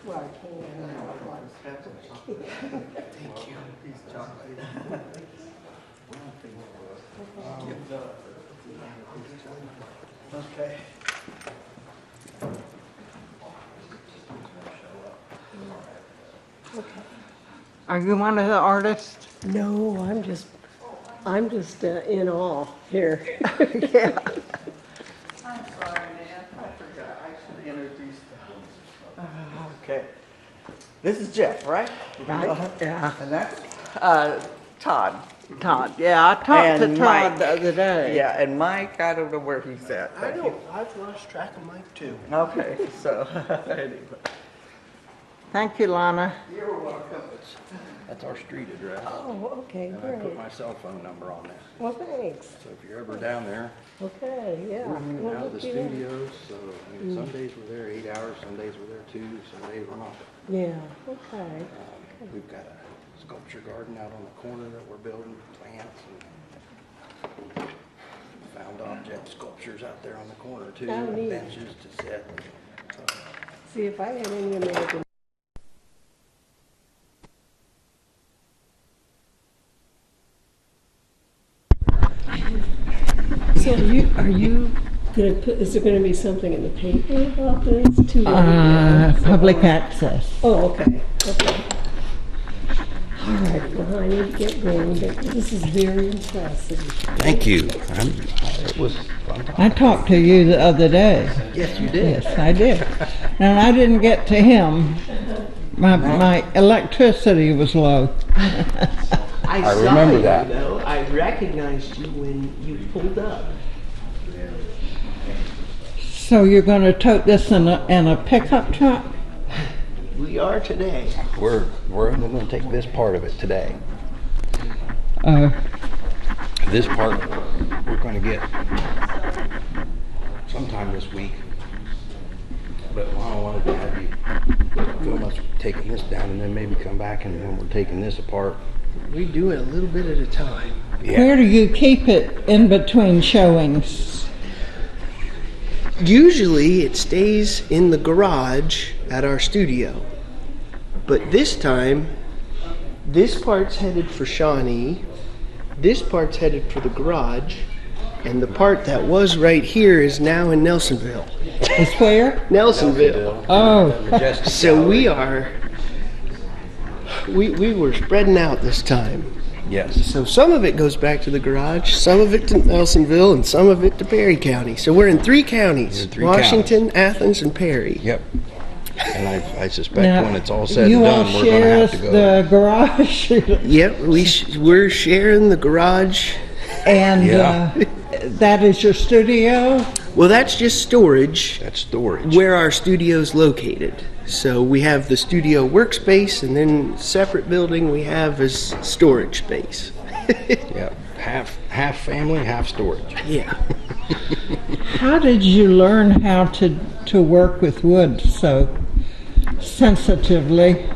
Well, I can. Thank you. Okay. Okay. Are you one of the artists? No, I'm just in awe here. Yeah. I'm sorry, Nan. I forgot. I should introduce them. Okay. This is Jeff, right? Right? Yeah. And that's Todd. Todd. Yeah, I talked to And Todd Mike. the other day. Yeah, and Mike, I don't know where he's at. I don't, I've lost track of Mike too. Okay, so anyway. Thank you, Lana. You're welcome. That's our street address. Oh, okay, And I put great. my cell phone number on there. Well, thanks. So if you're ever down there, Okay, yeah. we're in and We'll out of the look you up. studios. So I mean, some days we're there 8 hours, some days we're there 2, some days we're not. Yeah, okay. We've got a sculpture garden out on the corner that we're building, plants and found object sculptures out there on the corner too, Oh, neat. benches to sit. See, if I had any American. So are you gonna put, is there gonna be something in the paper about this too? Public access. Oh, okay, okay. All right, well, I need to get going, but this is very impressive. Thank you. It was fun. I talked to you the other day. Yes, you did. Yes, I did. And I didn't get to him. My electricity was low. I I saw remember you, that. though. I recognized you when you pulled up. So you're going to tote this in a pickup truck? We are today. We're only going to take this part of it today. This part we're going to get sometime this week. But Lana wanted to have you film us taking this down and then maybe come back and when we're taking this apart. We do it a little bit at a time. Where do you keep it in between showings? Usually it stays in the garage at our studio. But this time, this part's headed for Shawnee, this part's headed for the garage, and the part that was right here is now in Nelsonville. It's where? Nelsonville. Oh, So we were spreading out this time. Yes. So some of it goes back to the garage, some of it to Nelsonville, and some of it to Perry County. So we're in 3 counties, Three Washington, Athens, and Perry. Yep. And I suspect now, when it's all said and you all done, we're going to share have to go. the garage, Yep, we're sharing the garage. and Yeah. that is your studio. Well, that's just storage That's storage. where our studio's located. So we have the studio workspace, and then separate building we have is storage space. Yeah. Half family, half storage. Yeah. How did you learn how to work with wood so sensitively?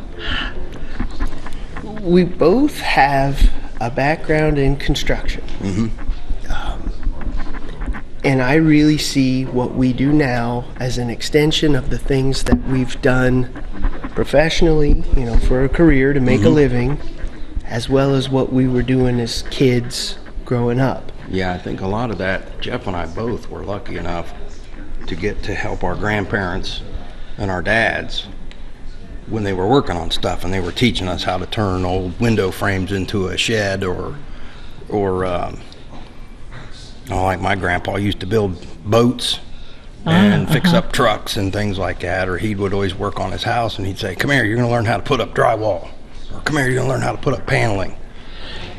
We both have a background in construction. And I really see what we do now as an extension of the things that we've done professionally, for a career to make a living, as well as what we were doing as kids growing up. Yeah, I think a lot of that, Jeff and I both were lucky enough to get to help our grandparents and our dads when they were working on stuff and they were teaching us how to turn old window frames into a shed or like my grandpa used to build boats and fix up trucks and things like that, or he would always work on his house and he'd say, come here, you're going to learn how to put up drywall, or come here, you're going to learn how to put up paneling.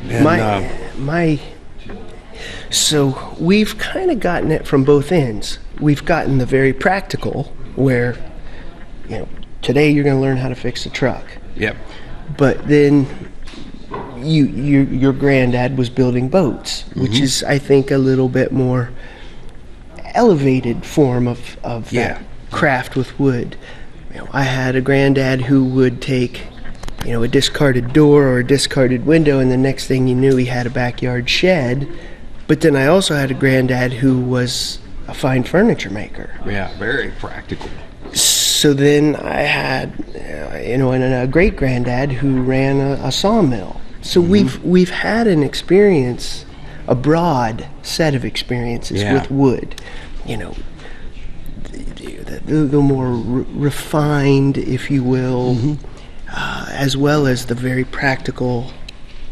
And, So we've kind of gotten it from both ends. We've gotten the very practical, where, today you're going to learn how to fix a truck. Yep. But then your granddad was building boats, which is, I think, a little bit more elevated form of that craft with wood. I had a granddad who would take, a discarded door or a discarded window, and the next thing you knew, he had a backyard shed. But then I also had a granddad who was a fine furniture maker. Yeah, very practical. So then I had, and a great granddad who ran a sawmill. So we've had an experience, a broad set of experiences with wood. The more refined, if you will, as well as the very practical,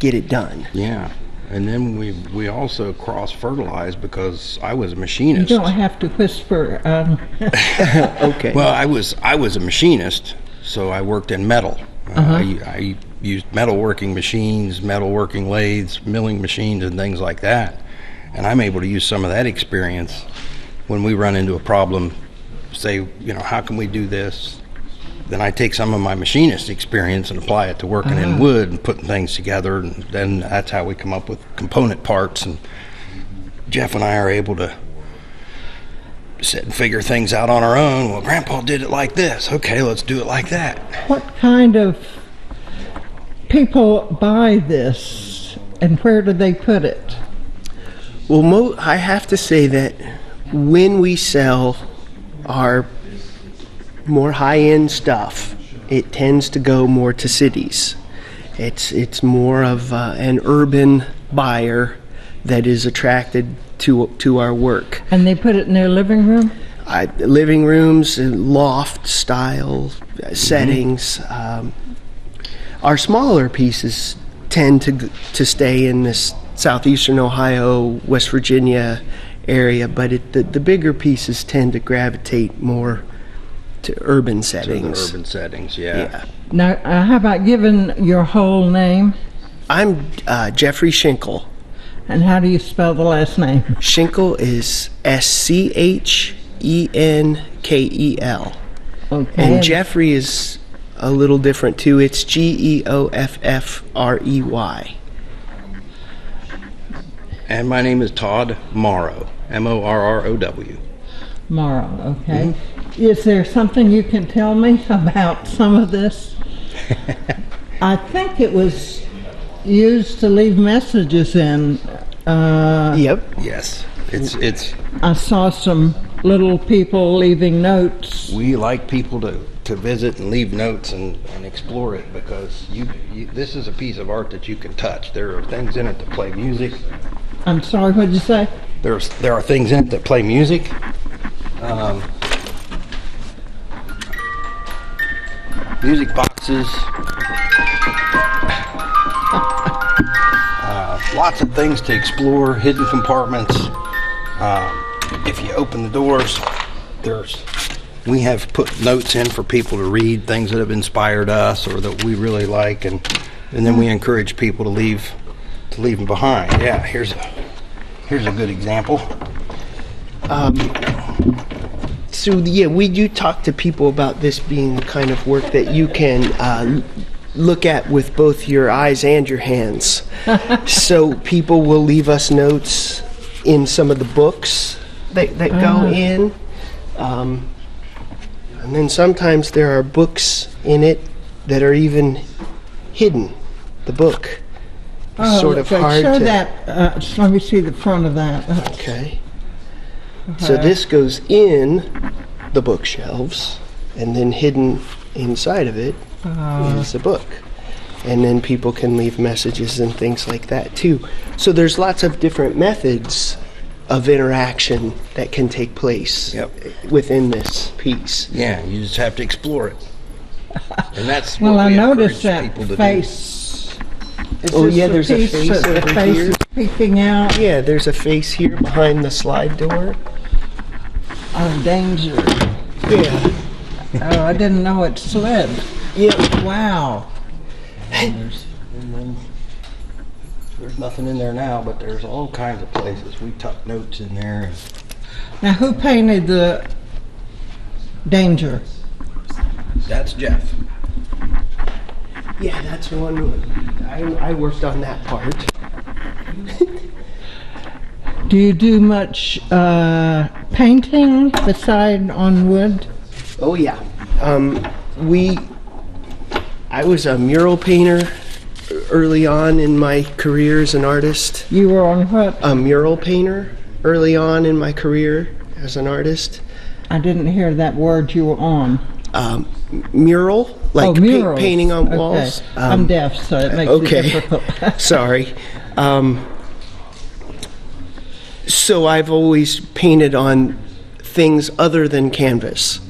get it done. Yeah. And then we also cross-fertilized because I was a machinist. You don't have to whisper. Okay. Well, I was a machinist, so I worked in metal. I used metalworking machines, metalworking lathes, milling machines, and things like that. And I'm able to use some of that experience when we run into a problem. Say, how can we do this? Then I take some of my machinist experience and apply it to working in wood and putting things together, and then that's how we come up with component parts. And Jeff and I are able to sit and figure things out on our own. Well, Grandpa did it like this. Okay, let's do it like that. What kind of people buy this, and where do they put it? Well, I have to say that when we sell our more high-end stuff, it tends to go more to cities. It's more of an urban buyer that is attracted to our work. And they put it in their living room? Living rooms, loft style settings. Our smaller pieces tend to stay in this southeastern Ohio, West Virginia area, but the bigger pieces tend to gravitate more to urban settings. To the urban settings, yeah. Now, how about giving your whole name? I'm Jeffrey Schinkel. And how do you spell the last name? Schinkel is Schenkel. Okay. And Jeffrey is a little different too. It's Geoffrey. And my name is Todd Morrow, Morrow. Morrow, okay. Is there something you can tell me about some of this? I think it was used to leave messages in. Yep. Yes, it's. I saw some little people leaving notes. We like people to visit and leave notes and explore it because this is a piece of art that you can touch. There are things in it that play music. I'm sorry, what did you say? There are things in it that play music. Music boxes. Lots of things to explore, hidden compartments. If you open the doors, we have put notes in for people to read, things that have inspired us or that we really like, and then we encourage people to leave them behind. Yeah, here's a good example. So yeah, we do talk to people about this being the kind of work that you can look at with both your eyes and your hands. So people will leave us notes in some of the books that go in. And then sometimes there are books in it that are even hidden, the book. Sort of okay. hard Show to... that, let me see the front of that. Okay. So this goes in the bookshelves, and then hidden inside of it is a book. And then people can leave messages and things like that too. So there's lots of different methods of interaction that can take place within this piece. Yeah, you just have to explore it. And that's Well, what I we noticed encourage that people to face. Is Oh, this yeah, the there's a piece face that the over face here. is peeking out? Yeah, there's a face here behind the slide door. Oh, danger. Yeah. Oh, I didn't know it slid. Yep. Wow. There's nothing in there now, but there's all kinds of places. We tuck notes in there. Now, who painted the danger? That's Jeff. Yeah, that's one. I worked on that part. Do you do much painting beside on wood? Oh yeah. I was a mural painter early on in my career as an artist. You were on what? A mural painter early on in my career as an artist. I didn't hear that word you were on. mural, like murals. painting on Okay. walls. I'm deaf, so it makes it difficult. Sorry. So I've always painted on things other than canvas.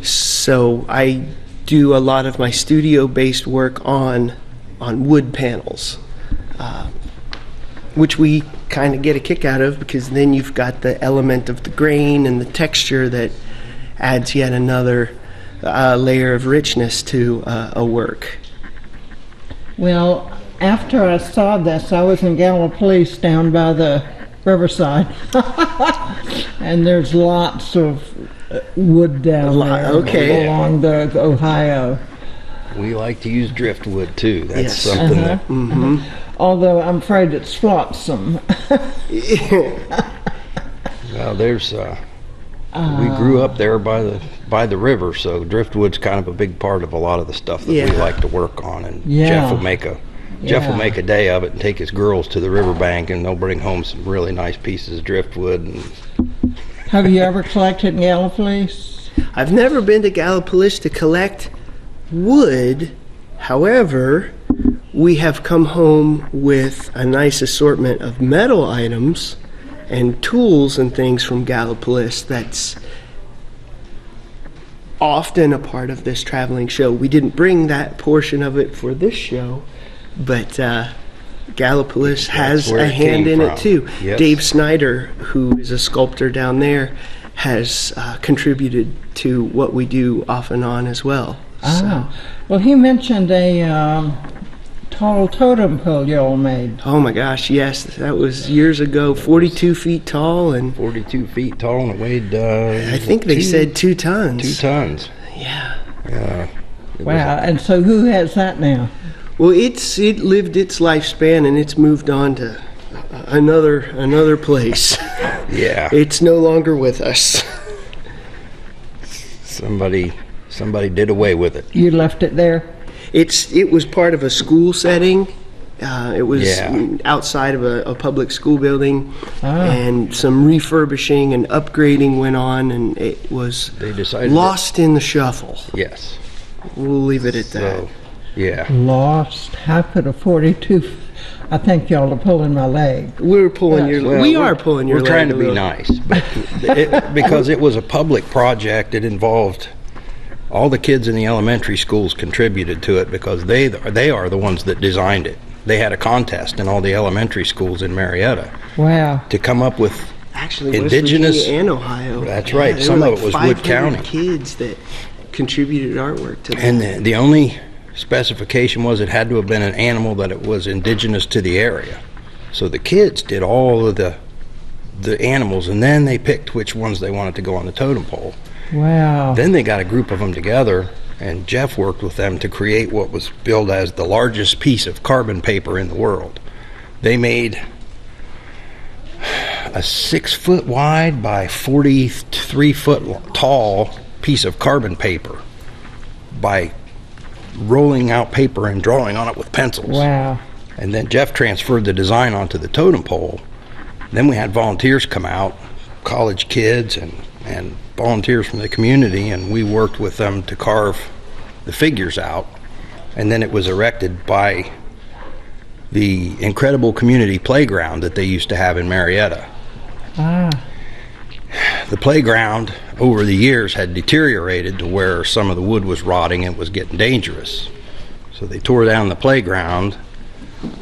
So I do a lot of my studio-based work on wood panels, which we kind of get a kick out of, because then you've got the element of the grain and the texture that adds yet another layer of richness to a work. Well, after I saw this, I was in Gallipolis down by the riverside, and there's lots of wood down there okay. along the Ohio. We like to use driftwood too. That's Yes. something that Although I'm afraid it's flotsam. well, there's we grew up there by the river, so driftwood's kind of a big part of a lot of the stuff that we like to work on. And Jeff will make a day of it and take his girls to the riverbank, and they'll bring home some really nice pieces of driftwood. And Have you ever collected in Gallipolis? I've never been to Gallipolis to collect wood. However, we have come home with a nice assortment of metal items and tools and things from Gallipolis that's often a part of this traveling show. We didn't bring that portion of it for this show, but Gallipolis has a hand in it too. Yes. Dave Snyder, who is a sculptor down there, has contributed to what we do off and on as well. Well, he mentioned a tall totem pole you all made. Oh my gosh, yes, that was years ago. 42 feet tall, and 42 feet tall, and it weighed I think they said 2 tons. 2 tons. Yeah. Wow, and so who has that now? Well, it lived its lifespan, and it's moved on to another place. Yeah. It's no longer with us. Somebody did away with it. You left it there? It was part of a school setting. It was outside of a public school building, and some refurbishing and upgrading went on, and it was lost in the shuffle. Yes. We'll leave it at that. So, yeah. Lost? How could a 42? I think y'all are pulling my leg. We're pulling your leg. We are pulling your leg. We're trying to be nice, but because it was a public project, it involved all the kids in the elementary schools contributed to it, because they are the ones that designed it. They had a contest in all the elementary schools in Marietta. Wow. To come up with actually indigenous West Virginia and Ohio. That's right. There Some were of it was Wood County. Kids that contributed artwork to that. And the only specification was it had to have been an animal that it was indigenous to the area. So the kids did all of the animals, and then they picked which ones they wanted to go on the totem pole. Wow. Then they got a group of them together, and Jeff worked with them to create what was billed as the largest piece of carbon paper in the world. They made a 6 foot wide by 43 foot tall piece of carbon paper by rolling out paper and drawing on it with pencils. Wow. And then Jeff transferred the design onto the totem pole. Then we had volunteers come out, college kids and volunteers from the community, and we worked with them to carve the figures out. And then it was erected by the incredible community playground that they used to have in Marietta. The playground over the years had deteriorated to where some of the wood was rotting and was getting dangerous. So they tore down the playground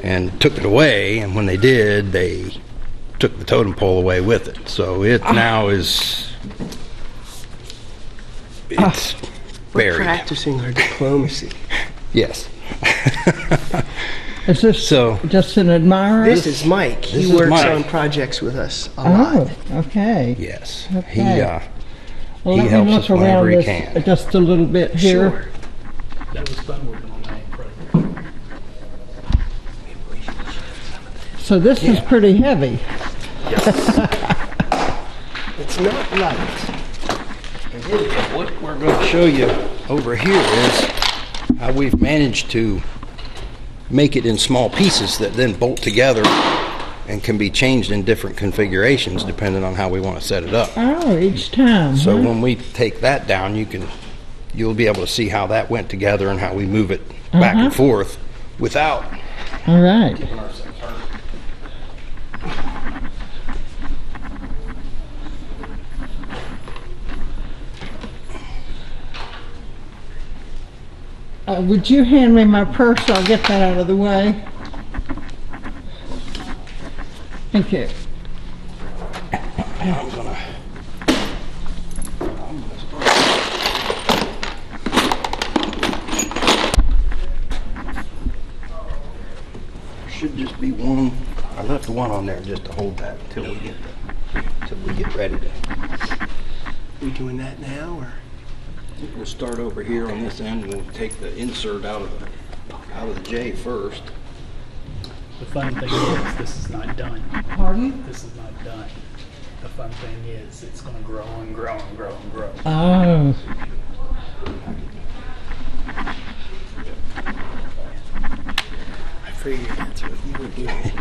and took it away, and when they did, they took the totem pole away with it. So it now is We're buried. practicing our diplomacy. Yes. Is this just an admirer? This is Mike. He is works Mike. on projects with us a lot. Okay. Yes. Okay. Well, He let helps me us look whenever around he this can. just a little bit here. Sure. That was fun working on that project. So this is pretty heavy. It's not light. What we're going to show you over here is how we've managed to make it in small pieces that then bolt together and can be changed in different configurations depending on how we want to set it up. Oh, each time. So huh? when we take that down, you can you'll be able to see how that went together and how we move it back and forth without All right. giving ourselves hurt. Would you hand me my purse? I'll get that out of the way. Thank you. I'm gonna start. There should just be one. I left one on there just to hold that till we get ready to. We doing that now, or? We'll start over here on this end. We'll take the insert out of the J first. The fun thing is, this is not done. Pardon? This is not done. The fun thing is, it's going to grow and grow and grow and grow. Oh. I figured that's what you were doing.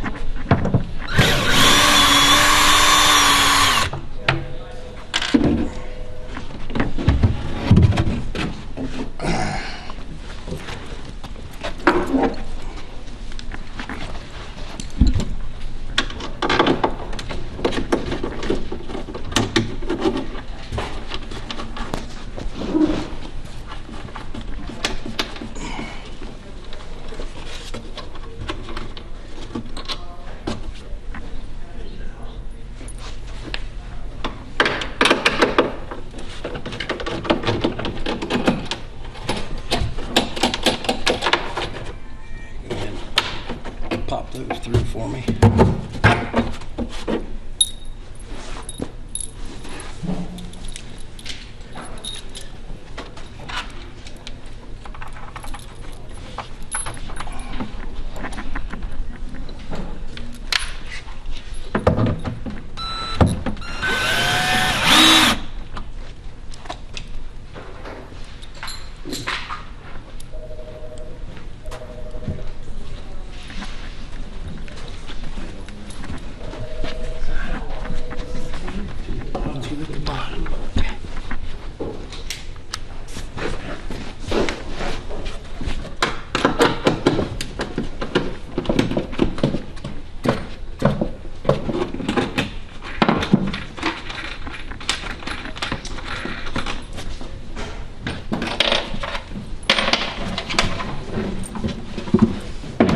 Pop those through for me.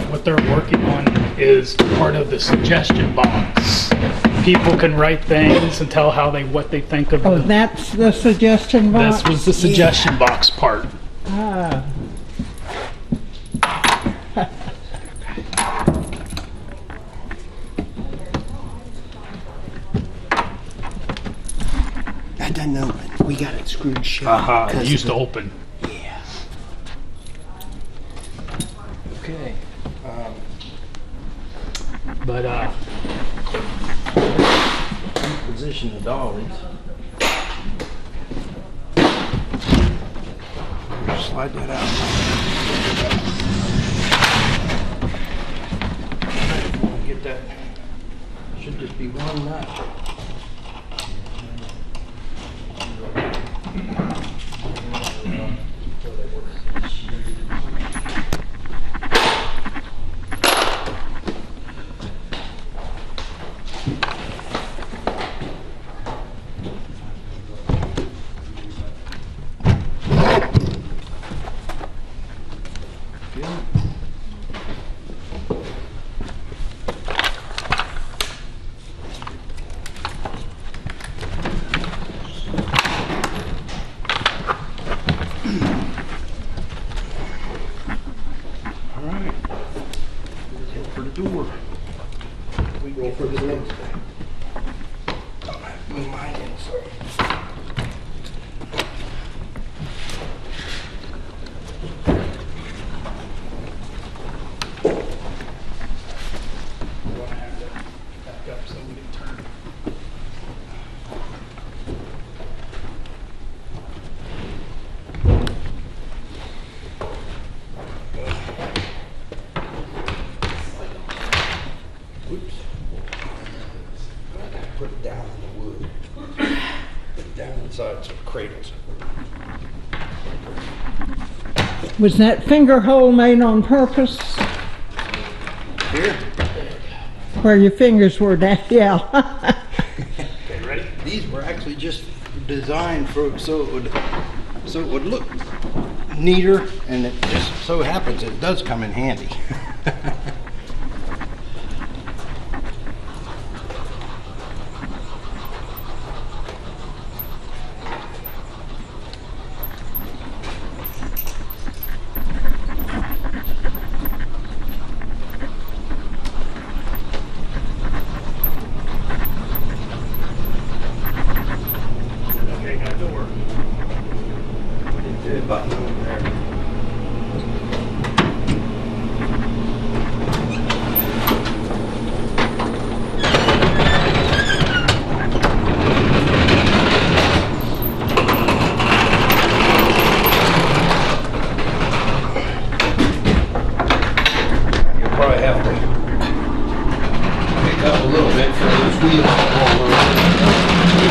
What they're working on is part of the suggestion box. People can write things and tell what they think of Oh, the. that's the suggestion box? This was the suggestion box part. Ah. That doesn't open. We got it screwed shut. It 'cause used of to open. Yeah. Okay. But Position the dollies. Slide that out. Get that. Should just be one nut. All right. Head for the door. We go for the next day. Move mine in, sorry. we're going to have to back up so we can turn. Oops. Put it down in the wood. Put it down inside so it cradles it. Was that finger hole made on purpose? Here. Where your fingers were down? Yeah. Okay, ready? These were actually just designed for so it would look neater, and it just so happens it does come in handy. Okay, got the door. The button over there. You'll probably have to pick up a little bit for those wheels to roll over.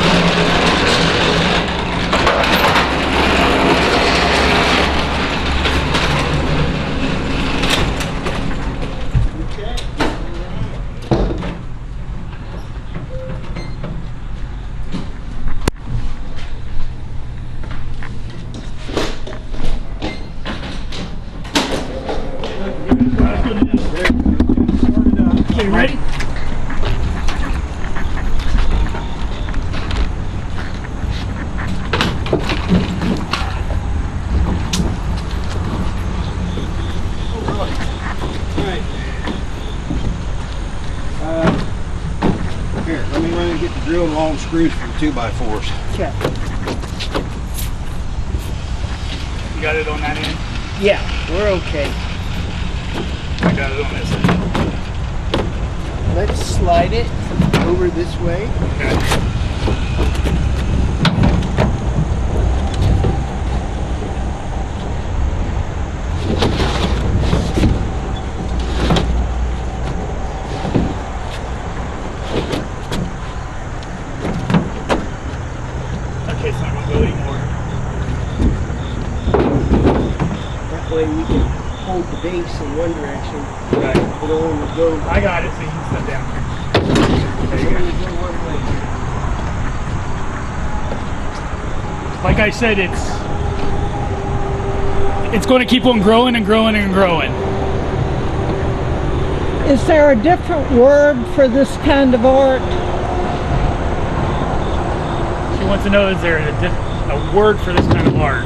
Okay, ready? Here, let me run and get the drill and long screws for the 2x4s. Okay. You got it on that end? Yeah, we're okay. I got it on this end. Let's slide it over this way. Okay. Okay, it's not gonna go anymore. That way we can hold the base in one direction. Right. It'll only go, I got it, so you can step down. There you only go. go one way. Like I said, it's going to keep on growing and growing and growing. Is there a different word for this kind of art? She wants to know, is there a word for this kind of art?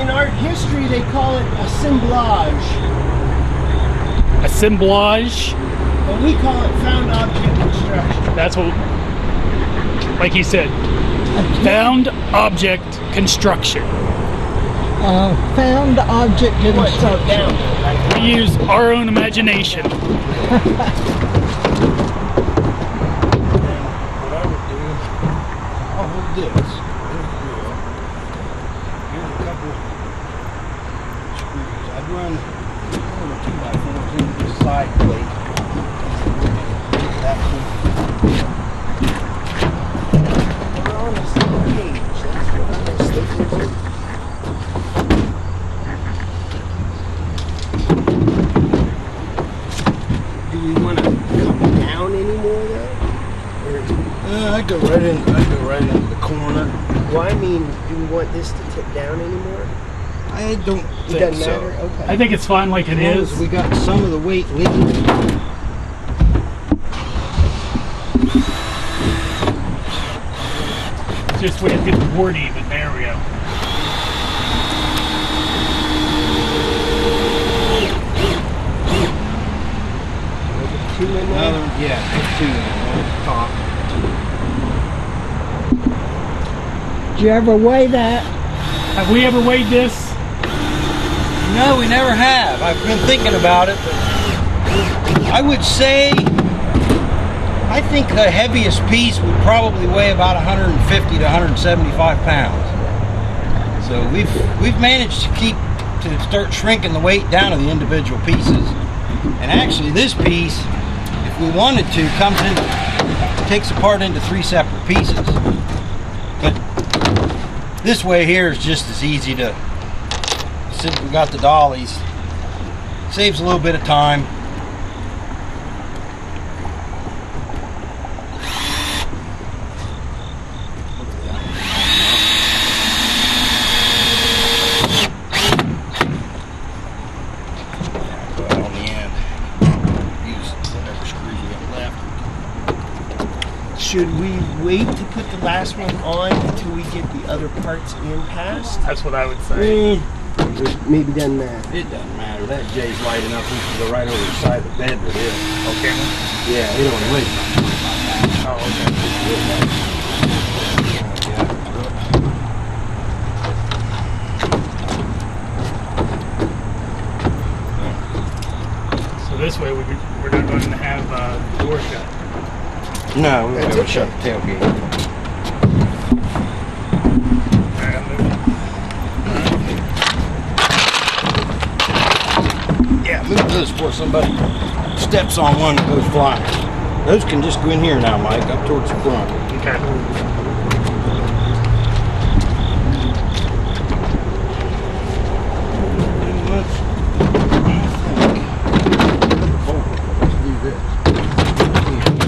In art history, they call it assemblage, Assemblage. but we call it found object construction. That's what, like he said, found object construction. Found object What, construction. down? We use our own imagination. What I would do, I'll hold this. Here's a couple screws. I'd run one of the 2x4s into this side plate. That one. We're on the same page. That's what I was thinking. Do we want to come down anymore though? I'd go right into the corner. Well, I mean, do we want this to tip down anymore? I don't It think doesn't so. matter? Okay. I think it's fine like it As long is. as we got some of the weight leaving. Just we have to get the board even. There we go. Two in there? Yeah, put two in on top. Did you ever weigh that? Have we ever weighed this? No, we never have. I've been thinking about it, but I would say I think the heaviest piece would probably weigh about 150 to 175 pounds. So we've managed to start shrinking the weight down to the individual pieces. And actually this piece, if we wanted to, takes apart into 3 separate pieces. But This way here is just as easy to, since we got the dollies, saves a little bit of time. Should we wait to put the last one on until we get the other parts in past? That's what I would say. Maybe doesn't matter. It doesn't matter. That J's light enough. We can go right over the side of the bed with it. Okay. Yeah, it don't wait. Oh, okay. So this way we're not going to have the door shut. No, we're going to shut the tailgate. Alright, I'm moving. Yeah, move those before somebody steps on one that goes flying. Those can just go in here now, Mike, up towards the front. Okay.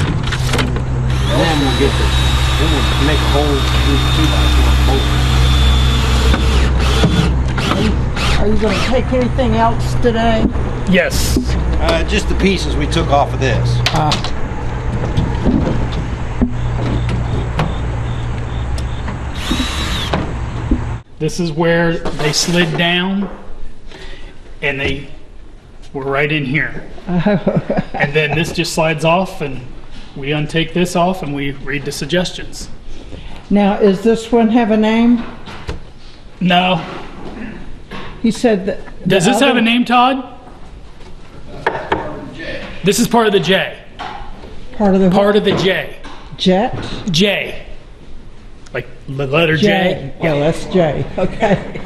And then we'll get this. Then we'll make a hole through the 2x4 bolt. Are you going to take anything else today? Yes. Just the pieces we took off of this. This is where they slid down and they were right in here. And then this just slides off and we untake this off and we read the suggestions. Now, is this one have a name? No. He said that. Does this have a name, Todd? This is part of the J. Part of the Part of the J. jet? J. Like the letter J. Yeah, that's J. Okay.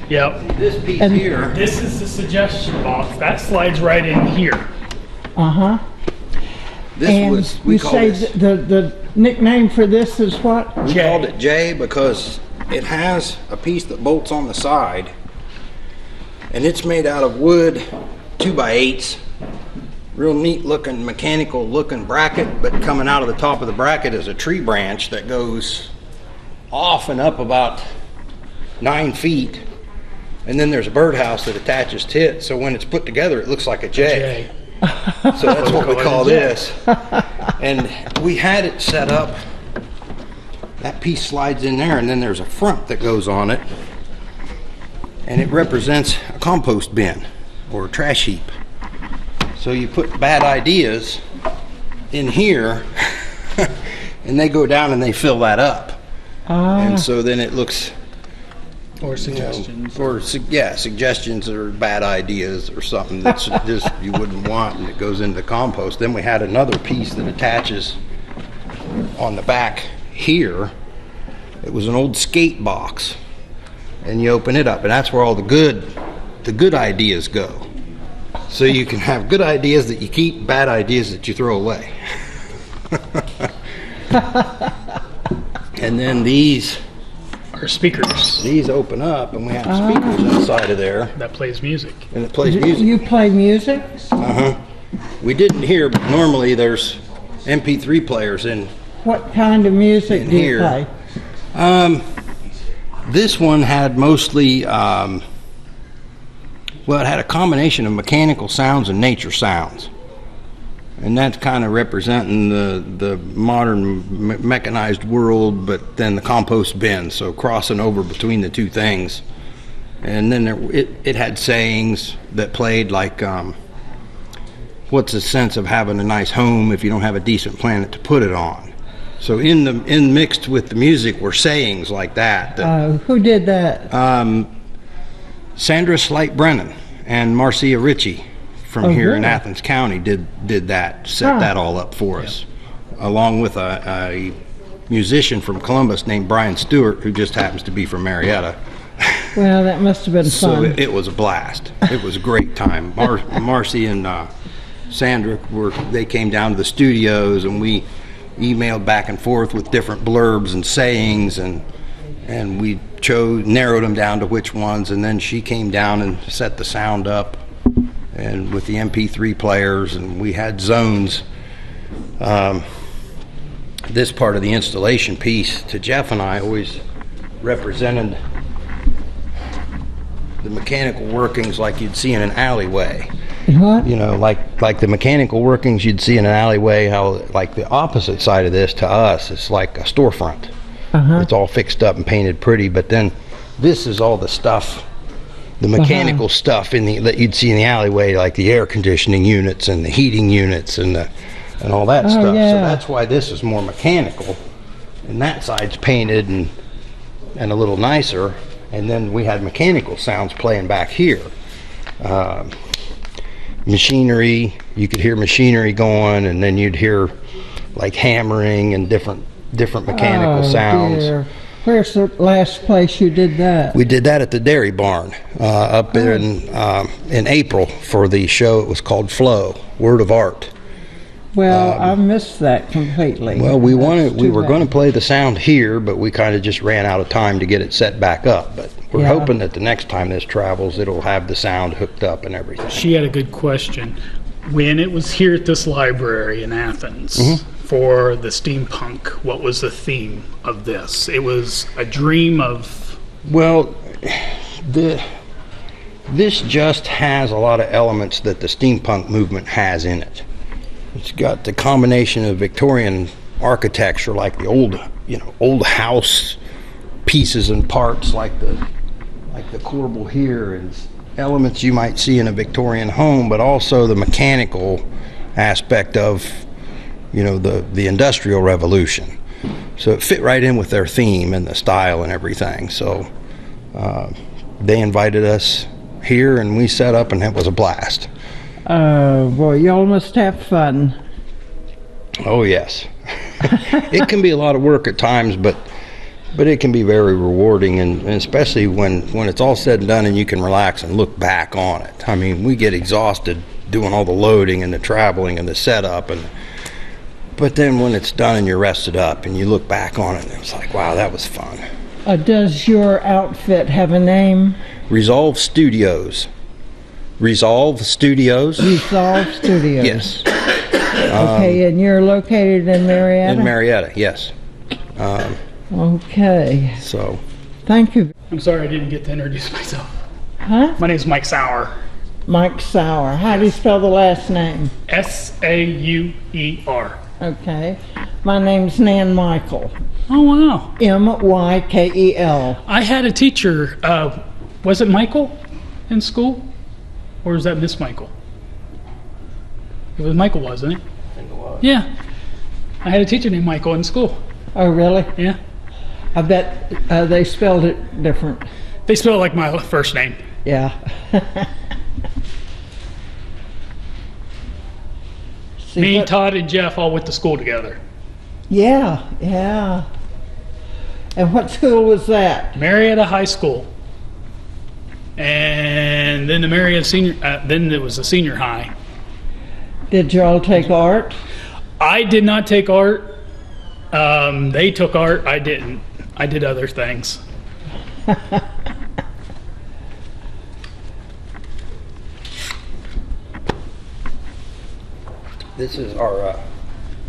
Yep. This piece And- here. This is the suggestion box. That slides right in here. Uh-huh. This And was, we you call say this. the nickname for this is what? We called it J because it has a piece that bolts on the side, and it's made out of wood, 2x8s. Real neat looking, mechanical looking bracket, but coming out of the top of the bracket is a tree branch that goes off and up about 9 feet. And then there's a birdhouse that attaches to it, so when it's put together, it looks like a J. So that's what we call this. And we had it set up, that piece slides in there, and then there's a front that goes on it, and it represents a compost bin or a trash heap. So you put bad ideas in here, and they go down and they fill that up. And so then it looks, Or suggestions. suggestions or bad ideas or something that's just you wouldn't want, and it goes into the compost. Then we had another piece that attaches on the back here. It was an old skate box, and you open it up, and that's where all the good ideas go. So you can have good ideas that you keep, bad ideas that you throw away. And then these Speakers open up, and we have speakers inside of there, that plays music. and it plays music. You play music? We didn't hear, but normally there's MP3 players in. What kind of music In do you here. play? This one had mostly, well, it had a combination of mechanical sounds and nature sounds. And that's kind of representing the modern mechanized world, but then the compost bin, so crossing over between the two things. And then it had sayings that played like, what's the sense of having a nice home if you don't have a decent planet to put it on? So in mixed with the music were sayings like that. Who did that? Sandra Slight Brennan and Marcia Ritchie from here in really? Athens County did that, set that all up for us, along with a musician from Columbus named Brian Stewart, who just happens to be from Marietta. Well, that must have been So fun. it was a blast. It was a great time. Marcy and Sandra they came down to the studios, and we emailed back and forth with different blurbs and sayings, and we narrowed them down to which ones, and then she came down and set the sound up, and with the MP3 players, and we had zones. This part of the installation piece to Jeff and I always represented the mechanical workings like you'd see in an alleyway. What? You know, like the mechanical workings you'd see in an alleyway, how like the opposite side of this to us, it's like a storefront. It's all fixed up and painted pretty, but then this is all the stuff, the mechanical stuff that you'd see in the alleyway, like the air conditioning units and the heating units and all that stuff. Yeah. So that's why this is more mechanical, and that side's painted and a little nicer. And then we had mechanical sounds playing back here. Machinery, you could hear machinery going, and then you'd hear like hammering and different mechanical sounds. Dear. Where's the last place you did that? We did that at the dairy barn up in April for the show. It was called Flow, Word of Art. Well, I missed that completely. Well, we That's were too going to bad. play the sound here, but we kind of just ran out of time to get it set back up. But we're hoping that the next time this travels, it'll have the sound hooked up and everything. She had a good question. When it was here at this library in Athens for the steampunk, what was the theme of this? It was a dream of... Well, this just has a lot of elements that the steampunk movement has in it. It's got the combination of Victorian architecture, like the old house pieces and parts, like the corbel here, and elements you might see in a Victorian home, but also the mechanical aspect of, the Industrial Revolution. So it fit right in with their theme and the style and everything. So they invited us here, and we set up, and it was a blast. Oh, boy, y'all must have fun. Oh, yes. It can be a lot of work at times, but it can be very rewarding, and especially when it's all said and done and you can relax and look back on it. I mean, we get exhausted doing all the loading and the traveling and the setup, but then when it's done and you're rested up and you look back on it, and it's like, wow, that was fun. Does your outfit have a name? Resolve Studios. Resolve Studios? Resolve Studios. Yes. Okay, and you're located in Marietta? In Marietta, yes. Okay. So, Thank you. I'm sorry I didn't get to introduce myself. Huh? My name is Mike Sauer. Mike Sauer. How do you spell the last name? S-A-U-E-R. Okay. My name's Nan Michael. Oh, wow. M-Y-K-E-L. I had a teacher, was it Michael in school? Or was that Miss Michael? It was Michael, wasn't it? I think it was. Yeah. I had a teacher named Michael in school. Oh, really? Yeah. I bet they spelled it different. They spell it like my first name. Yeah. See Me, what- Todd, and Jeff all went to school together. Yeah, yeah. And what school was that? Marietta High School. And then the Marietta Senior, then it was the senior high. Did y'all take art? I did not take art. They took art. I didn't. I did other things. This is our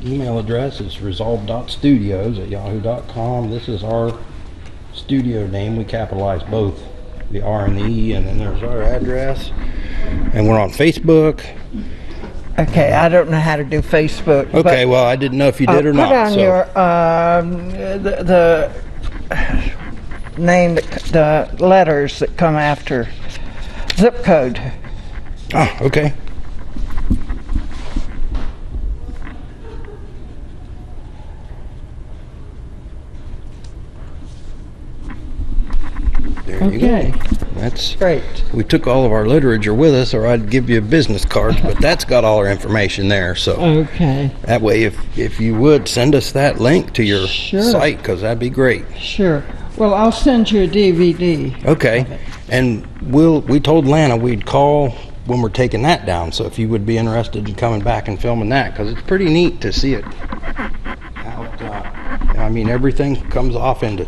email address. It's resolve.studios@yahoo.com. This is our studio name. We capitalize both the R and the E, and then there's our address. And we're on Facebook. Okay, I don't know how to do Facebook. Okay, well, I didn't know if you did or put not. on So your the name, the letters that come after zip code. oh, okay. There you Okay. go. That's Great. we took all of our literature with us, or I'd give you business cards, but that's got all our information there. So Okay, that way, if you would send us that link to your Sure. site, because that'd be great. sure. Well, I'll send you a DVD. Okay, and we told Lana we'd call when we're taking that down. So if you would be interested in coming back and filming that, because it's pretty neat to see it. How I mean, everything comes off into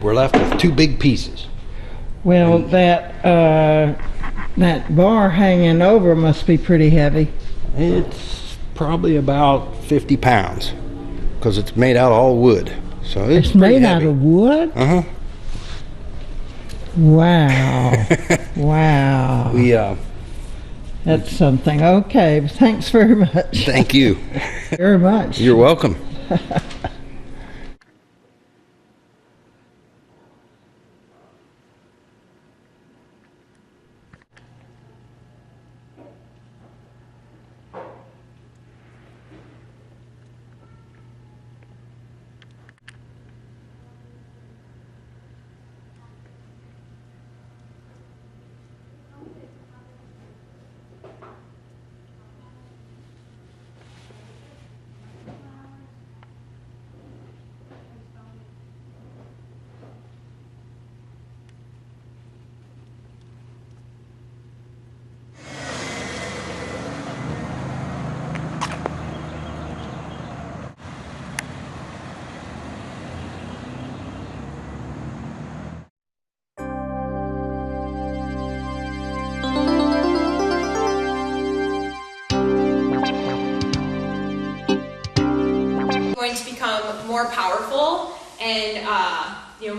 we're left with 2 big pieces. Well, that bar hanging over must be pretty heavy. It's probably about 50 pounds because it's made out of all wood. So it's made heavy. out of wood? Uh-huh. Wow. Wow. That's something. Okay, thanks very much. Thank you. Very much. You're welcome. Going to become more powerful and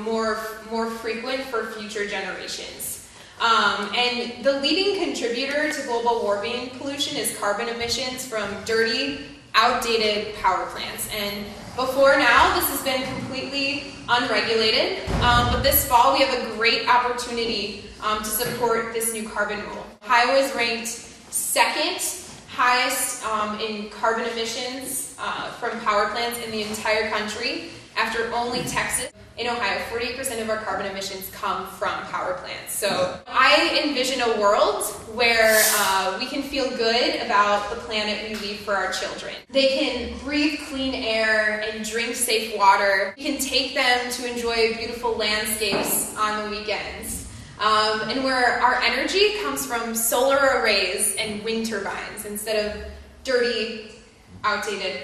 more frequent for future generations. And the leading contributor to global warming pollution is carbon emissions from dirty, outdated power plants. And before now, this has been completely unregulated. But this fall, we have a great opportunity to support this new carbon rule. Ohio is ranked second highest in carbon emissions from power plants in the entire country, after only Texas. In Ohio, 48% of our carbon emissions come from power plants. So I envision a world where we can feel good about the planet we leave for our children. They can breathe clean air and drink safe water. We can take them to enjoy beautiful landscapes on the weekends. And where our energy comes from solar arrays and wind turbines instead of dirty, outdated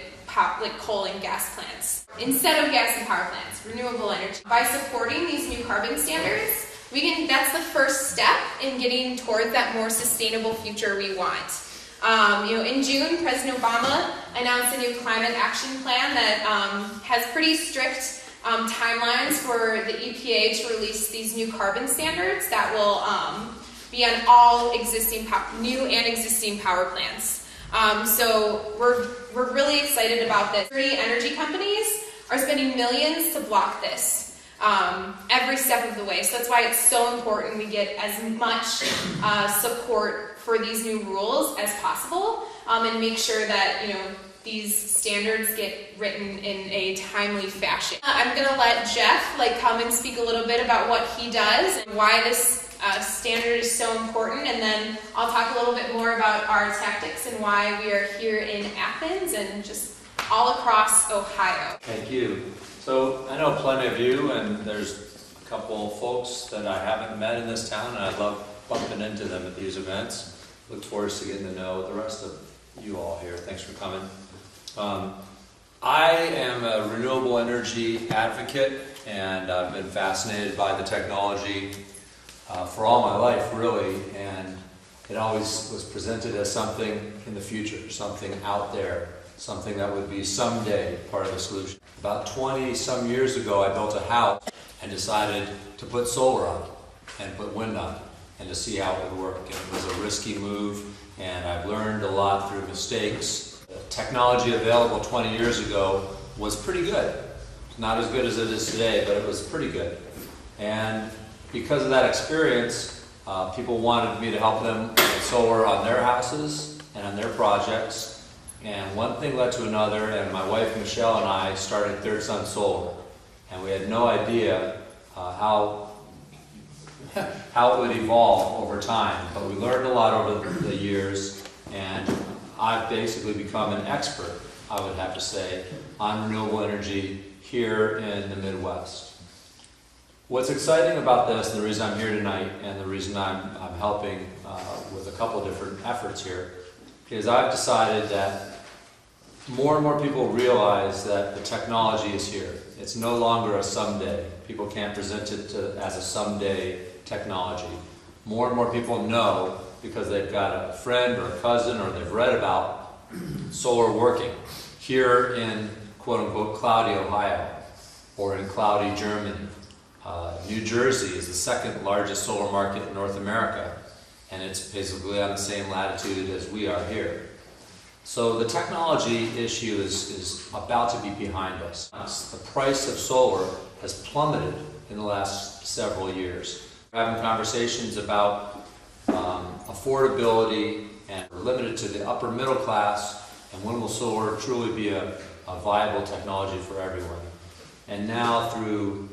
like coal and gas plants. Instead of gas and power plants, renewable energy. By supporting these new carbon standards, that's the first step in getting towards that more sustainable future we want. In June, President Obama announced a new climate action plan that has pretty strict timelines for the EPA to release these new carbon standards that will be on all new and existing power plants. So we're really excited about this. 30 energy companies are spending millions to block this every step of the way. So that's why it's so important we get as much support for these new rules as possible, and make sure that these standards get written in a timely fashion. I'm gonna let Jeff come and speak a little bit about what he does and why this standard is so important, and then I'll talk a little bit more about our tactics and why we are here in Athens and just all across Ohio. Thank you. So I know plenty of you, and there's a couple folks that I haven't met in this town, and I love bumping into them at these events. Look forward to getting to know the rest of you all here. Thanks for coming. I am a renewable energy advocate, and I've been fascinated by the technology for all my life, really, and it always was presented as something in the future, something out there, something that would be someday part of the solution. About 20 some years ago, I built a house and decided to put solar on it and put wind on it and to see how it would work. And it was a risky move, and I've learned a lot through mistakes. The technology available 20 years ago was pretty good. Not as good as it is today, but it was pretty good. And because of that experience, people wanted me to help them with solar on their houses and on their projects. And one thing led to another, and my wife Michelle and I started Third Sun Solar. And we had no idea how it would evolve over time. But we learned a lot over the years, and I've basically become an expert, I would have to say, on renewable energy here in the Midwest. What's exciting about this, and the reason I'm here tonight, and the reason I'm helping with a couple of different efforts here, is I've decided that more and more people realize that the technology is here. It's no longer a someday. People can't present it as a someday technology. More and more people know because they've got a friend or a cousin or they've read about solar working here in quote-unquote cloudy Ohio or in cloudy Germany. New Jersey is the second largest solar market in North America, and it's basically on the same latitude as we are here. So the technology issue is about to be behind us. The price of solar has plummeted in the last several years. We're having conversations about affordability, and we're limited to the upper middle class, and when will solar truly be a viable technology for everyone? And now through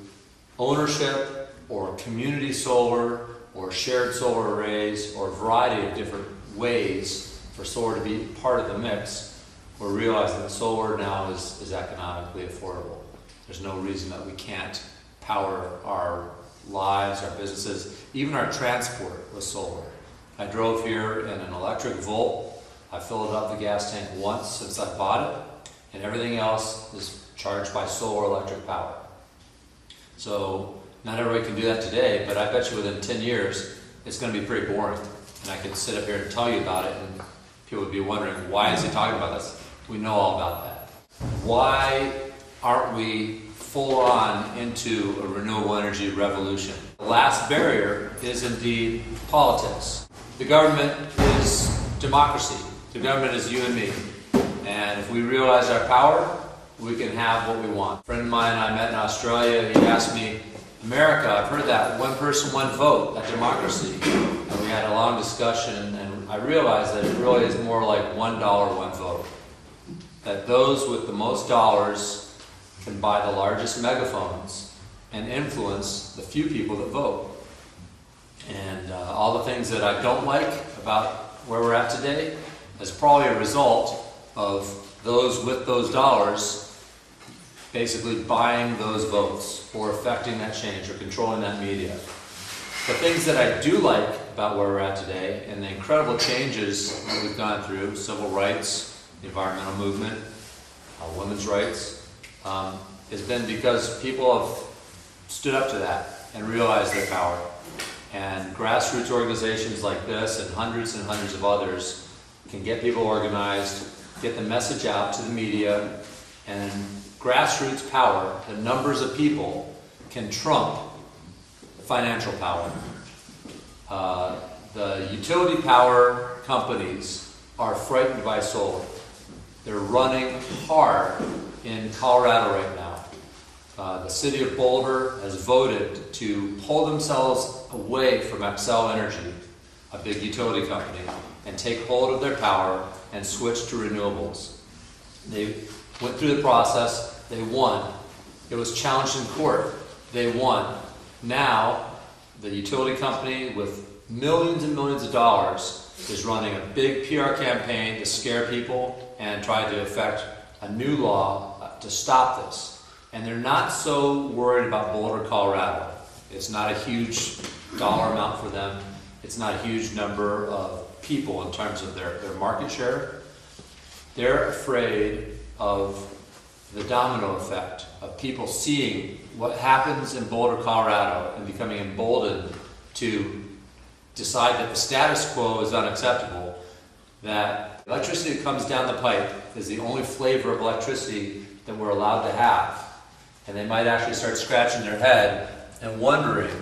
ownership or community solar or shared solar arrays or a variety of different ways for solar to be part of the mix, we're realizing that solar now is economically affordable. There's no reason that we can't power our lives, our businesses, even our transport with solar. I drove here in an electric Volt. I filled up the gas tank once since I bought it, and everything else is charged by solar electric power. So not everybody can do that today, but I bet you within 10 years, it's going to be pretty boring. And I could sit up here and tell you about it, and people would be wondering, why is he talking about this? We know all about that. Why aren't we full on into a renewable energy revolution? The last barrier is indeed politics. The government is democracy. The government is you and me. And if we realize our power, we can have what we want. A friend of mine I met in Australia, he asked me, America, I've heard that one person, one vote, that democracy. And we had a long discussion, and I realized that it really is more like $1, one vote. That those with the most dollars can buy the largest megaphones and influence the few people that vote. And all the things that I don't like about where we're at today is probably a result of those with those dollars basically buying those votes or affecting that change or controlling that media. The things that I do like about where we're at today and the incredible changes that we've gone through, civil rights, the environmental movement, women's rights, has been because people have stood up to that and realized their power. And grassroots organizations like this and hundreds of others can get people organized, get the message out to the media, and grassroots power, the numbers of people, can trump financial power. The utility power companies are frightened by solar. They're running hard in Colorado right now. The city of Boulder has voted to pull themselves away from Xcel Energy, a big utility company, and take hold of their power and switch to renewables. They went through the process, they won. It was challenged in court, they won. Now, the utility company with millions and millions of dollars is running a big PR campaign to scare people and try to effect a new law to stop this. And they're not so worried about Boulder, Colorado. It's not a huge dollar amount for them. It's not a huge number of people in terms of their market share. They're afraid of the domino effect of people seeing what happens in Boulder, Colorado and becoming emboldened to decide that the status quo is unacceptable, that electricity that comes down the pipe is the only flavor of electricity that we're allowed to have. And they might actually start scratching their head and wondering,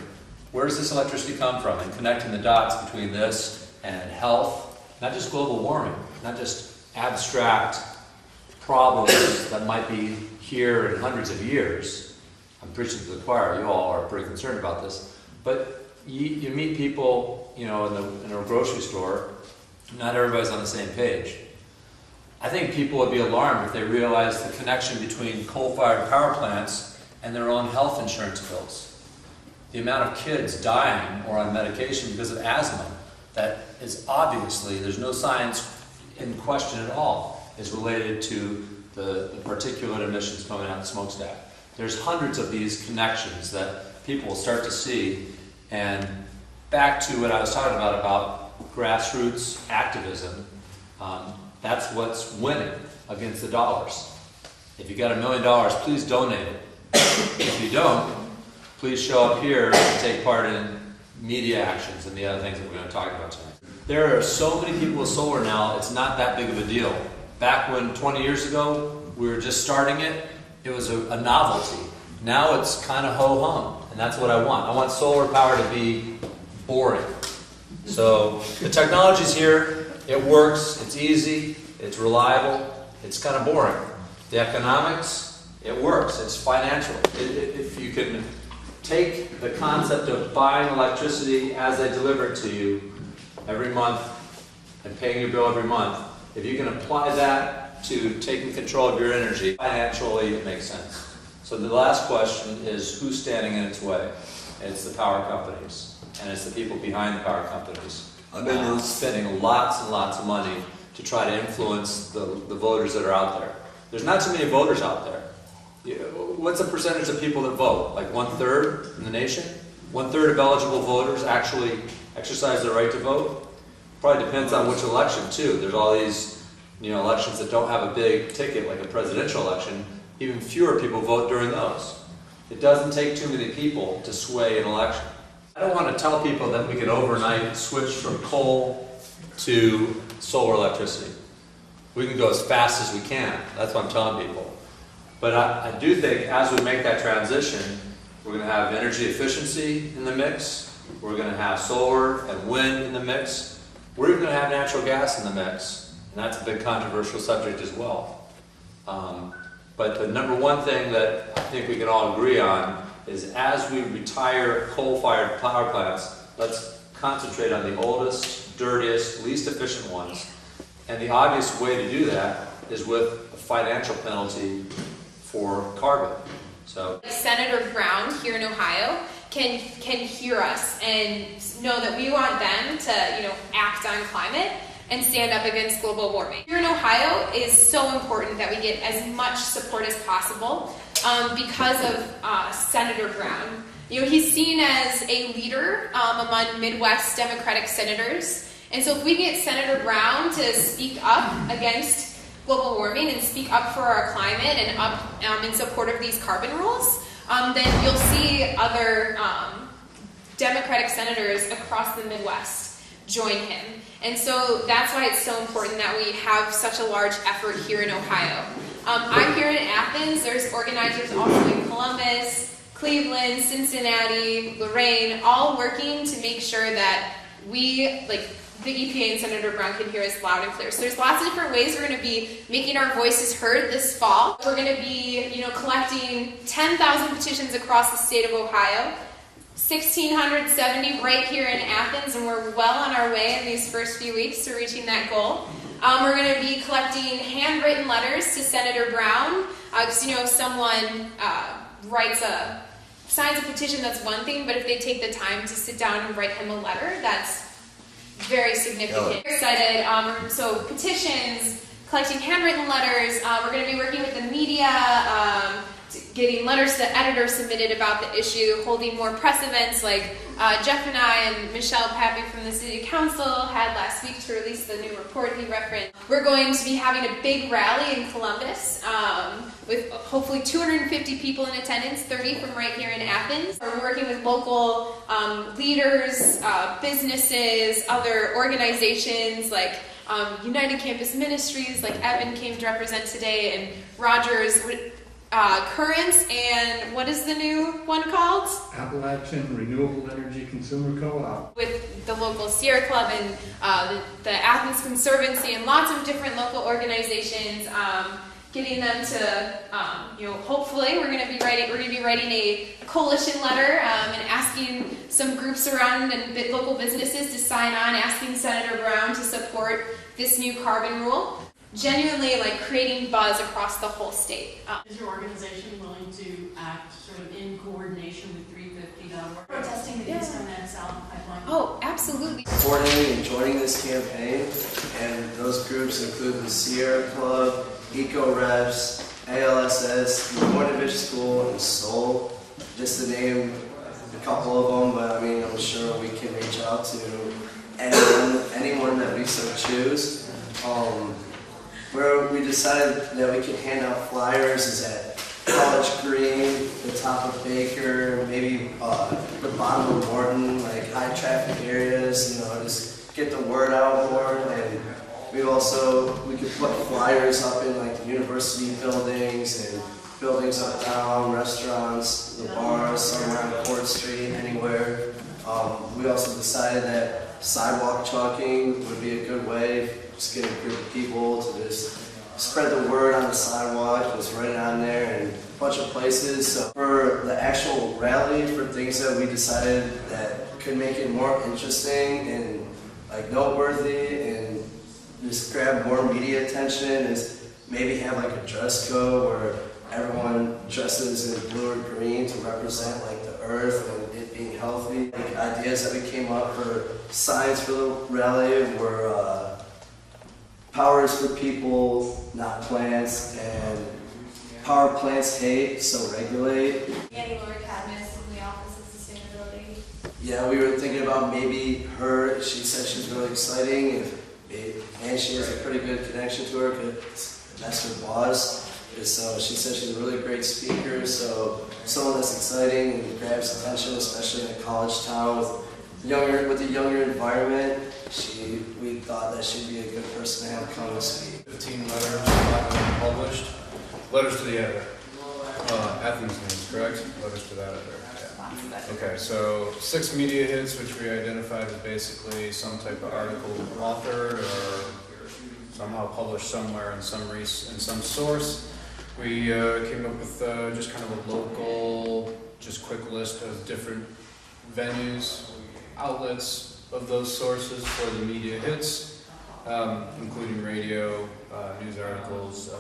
where does this electricity come from? And connecting the dots between this and health, not just global warming, not just abstract problems that might be here in hundreds of years. I'm preaching to the choir, you all are pretty concerned about this. But you meet people, in a grocery store, not everybody's on the same page. I think people would be alarmed if they realized the connection between coal-fired power plants and their own health insurance bills. The amount of kids dying or on medication because of asthma that is obviously, there's no science in question at all, is related to the particulate emissions coming out of the smokestack. There's hundreds of these connections that people will start to see. And back to what I was talking about grassroots activism, that's what's winning. against the dollars. If you got $1 million, please donate it. If you don't, please show up here and take part in media actions and the other things that we're going to talk about tonight. There are so many people with solar now, it's not that big of a deal. Back when 20 years ago, we were just starting it, it was a novelty. Now it's kind of ho-hum, and that's what I want. I want solar power to be boring. So the technology's here, it works, it's easy, it's reliable, it's kind of boring. The economics, it works, it's financial. If you can take the concept of buying electricity as they deliver it to you every month and paying your bill every month, if you can apply that to taking control of your energy, financially it makes sense. So the last question is who's standing in its way? And it's the power companies, and it's the people behind the power companies. Spending lots and lots of money to try to influence the voters that are out there. There's not too many voters out there. What's the percentage of people that vote? Like 1/3 in the nation? 1/3 of eligible voters actually exercise their right to vote? Probably depends on which election too. There's all these elections that don't have a big ticket like a presidential election. Even fewer people vote during those. It doesn't take too many people to sway an election. I don't want to tell people that we can overnight switch from coal to solar electricity. We can go as fast as we can. That's what I'm telling people. But I do think as we make that transition, we're going to have energy efficiency in the mix. We're going to have solar and wind in the mix. We're even going to have natural gas in the mix. And that's a big controversial subject as well. But the number one thing that I think we can all agree on is as we retire coal-fired power plants, let's concentrate on the oldest, dirtiest, least efficient ones. And the obvious way to do that is with a financial penalty for carbon. So Senator Brown here in Ohio can hear us and know that we want them to act on climate and stand up against global warming. Here in Ohio is so important that we get as much support as possible because of Senator Brown. He's seen as a leader among Midwest Democratic senators. And so if we get Senator Brown to speak up against global warming and speak up for our climate and up in support of these carbon rules, then you'll see other Democratic senators across the Midwest join him. And so that's why it's so important that we have such a large effort here in Ohio. I'm here in Athens. There's organizers also in Columbus, Cleveland, Cincinnati, Lorain, all working to make sure that we, the EPA and Senator Brown, can hear us loud and clear. So there's lots of different ways we're going to be making our voices heard this fall. We're going to be, collecting 10,000 petitions across the state of Ohio. 1,670 right here in Athens, and we're well on our way in these first few weeks to reaching that goal. We're going to be collecting handwritten letters to Senator Brown, because if someone signs a petition, that's one thing, but if they take the time to sit down and write him a letter, that's very significant. We're excited. So petitions, collecting handwritten letters. We're going to be working with the media, getting letters to the editor submitted about the issue, holding more press events like Jeff and I and Michelle Pappy from the City Council had last week to release the new report he referenced. We're going to be having a big rally in Columbus with hopefully 250 people in attendance, 30 from right here in Athens. We're working with local leaders, businesses, other organizations like United Campus Ministries, like Evan came to represent today, and Rogers Currents, and what is the new one called? Appalachian Renewable Energy Consumer Co-op. With the local Sierra Club and the Athens Conservancy and lots of different local organizations, getting them to, hopefully we're going to be writing a coalition letter and asking some groups around and local businesses to sign on, asking Senator Brown to support this new carbon rule. Genuinely creating buzz across the whole state. Is your organization willing to act sort of in coordination with 350.org? Protesting the East and South Pipeline? Oh, absolutely. Coordinating and joining this campaign, and those groups include the Sierra Club, Eco Reps, ALSS, the Mornovich School, and Soul, just to name a couple of them, but I'm sure we can reach out to anyone that we so choose. Where we decided that we could hand out flyers is at College Green, the top of Baker, maybe the bottom of Morton, like high traffic areas, you know, just get the word out more. And we could put flyers up in like the university buildings and buildings uptown, restaurants, the bars, somewhere on Court Street, anywhere. We also decided that sidewalk chalking would be a good way, just get a group of people to just spread the word on the sidewalk, just write it on there in a bunch of places. So for the actual rally, for things that we decided that could make it more interesting and like noteworthy and just grab more media attention is maybe have like a dress code where everyone dresses in blue or green to represent like the earth and it being healthy. Like ideas that we came up for signs for the rally were power is for people, not plants, and power plants hate, so regulate. Annie Lori Cadmus in the Office of Sustainability. Yeah, we were thinking about maybe her. She said she's really exciting, and she has a pretty good connection to her because that's her boss. So she said she's a really great speaker, so someone that's exciting and grabs attention, especially in a college town with a younger environment. We thought that she'd be a good person to have come and speak. 15 letters published. Letters to the editor. Athens names, correct? Letters to that editor. Yeah. Okay, so 6 media hits, which we identified as basically some type of article authored or somehow published somewhere in some source. We came up with just kind of a local, just quick list of different venues, outlets of those sources for the media hits, including radio, news articles,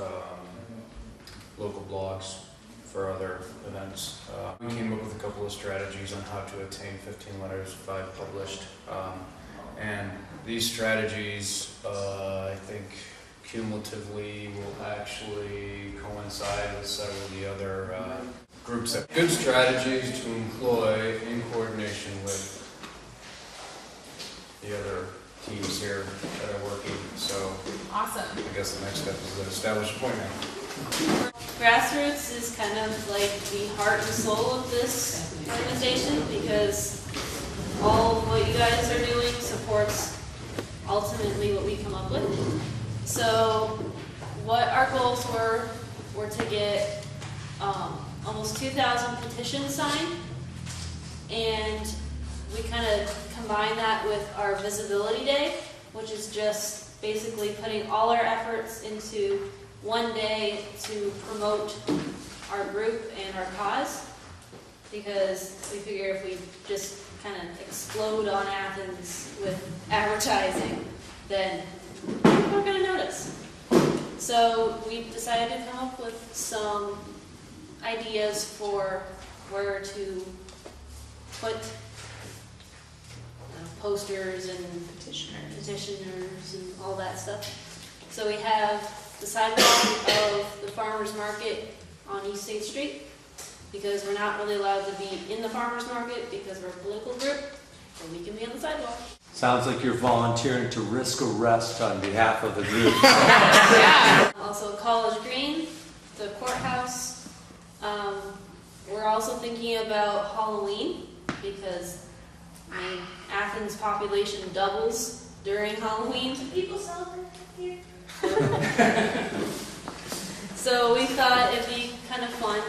local blogs for other events. We came up with a couple of strategies on how to attain 15 letters, 5 published. And these strategies, I think, cumulatively will actually coincide with several of the other groups. Good strategies to employ in coordination with the other teams here that are working. So Awesome. I guess the next step is to establish a point now. Grassroots is kind of like the heart and soul of this organization because all of what you guys are doing supports ultimately what we come up with. So what our goals were to get almost 2,000 petitions signed, and we kind of combine that with our visibility day, which is just basically putting all our efforts into one day to promote our group and our cause, because we figure if we just kind of explode on Athens with advertising, then people are going to notice. So we decided to come up with some ideas for where to put posters and petitioners and all that stuff. So we have the sidewalk of the farmer's market on East State Street, because we're not really allowed to be in the farmer's market because we're a political group, but we can be on the sidewalk. Sounds like you're volunteering to risk arrest on behalf of the group. Yeah. Also College Green, the courthouse. We're also thinking about Halloween because Athens population doubles during Halloween. Do people celebrate here? So we thought it'd be kind of fun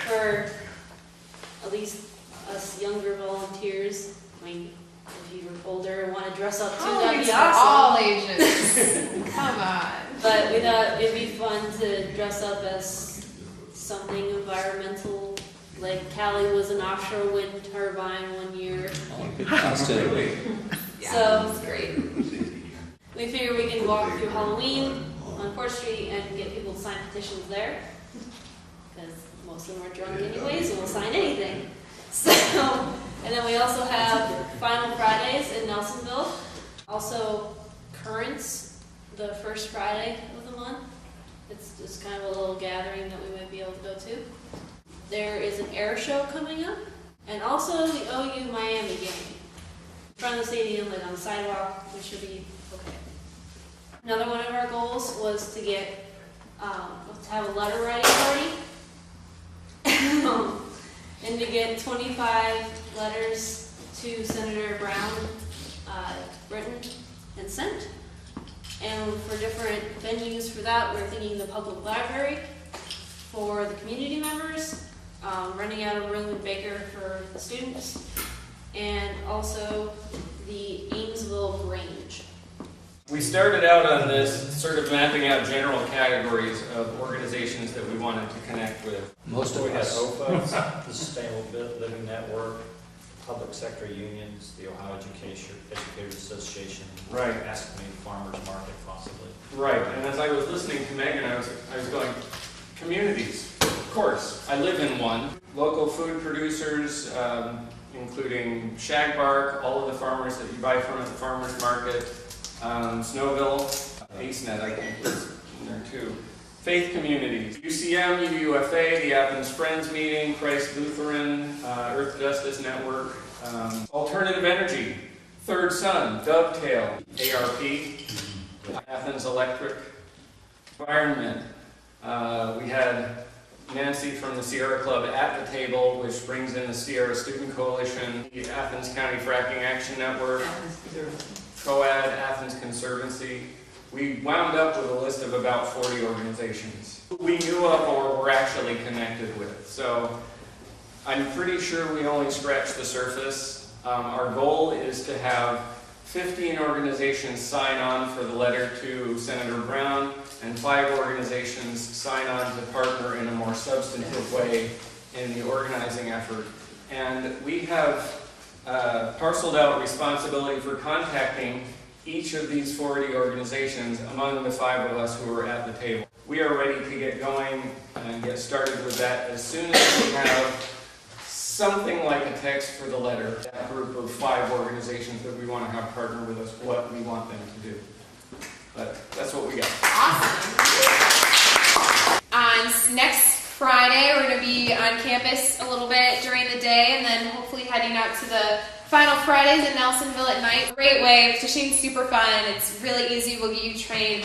for at least us younger volunteers. I mean, if you were older and want to dress up too, that'd be awesome. All ages. Come on. But we thought it'd be fun to dress up as something environmental. Like Callie was an offshore wind turbine one year. Fantastic. Yeah, So that's great. we figure we can walk through Halloween on 4th Street and get people to sign petitions there, because most of them are drunk anyways and will sign anything. So, and then we also have Final Fridays in Nelsonville. Also Currents, the first Friday of the month. It's just kind of a little gathering that we might be able to go to. There is an air show coming up, and also the OU Miami game. In front of the stadium, like on the sidewalk, we should be okay. Another one of our goals was to get to have a letter writing party. And to get 25 letters to Senator Brown written and sent. And for different venues for that, we're thinking the public library for the community members, renting out a room in Baker for the students, and also the Amesville Grange. We started out on this sort of mapping out general categories of organizations that we wanted to connect with. Most of us, OFA, the Sustainable Living Network, public sector unions, the Ohio Educators Association, right? Ask Me Farmers Market, possibly. Right, and as I was listening to Megan, I was going, communities. Of course, I live in one. Local food producers, including Shagbark, all of the farmers that you buy from at the farmers market, Snowville, AceNet, I think was in there too. Faith communities, UCM, UUFA, the Athens Friends Meeting, Christ Lutheran, Earth Justice Network, Alternative Energy, Third Sun, Dovetail, ARP, Athens Electric, Environment. We had Nancy from the Sierra Club at the table, which brings in the Sierra Student Coalition, the Athens County Fracking Action Network, COAD, Athens Conservancy. We wound up with a list of about 40 organizations we knew of or were actually connected with. So I'm pretty sure we only scratched the surface. Our goal is to have 15 organizations sign on for the letter to Senator Brown and 5 organizations sign on to partner in a more substantive way in the organizing effort. And we have parceled out responsibility for contacting each of these 40 organizations among the 5 of us who are at the table. We are ready to get going and get started with that as soon as we have something like a text for the letter. That group of 5 organizations that we want to have partner with us, what we want them to do. But that's what we got. Awesome. On next Friday, we're going to be on campus a little bit during the day, and then hopefully heading out to the final Fridays in Nelsonville at night. Great way. Fishing's super fun. It's really easy. We'll get you trained.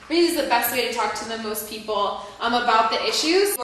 This is the best way to talk to the most people about the issues.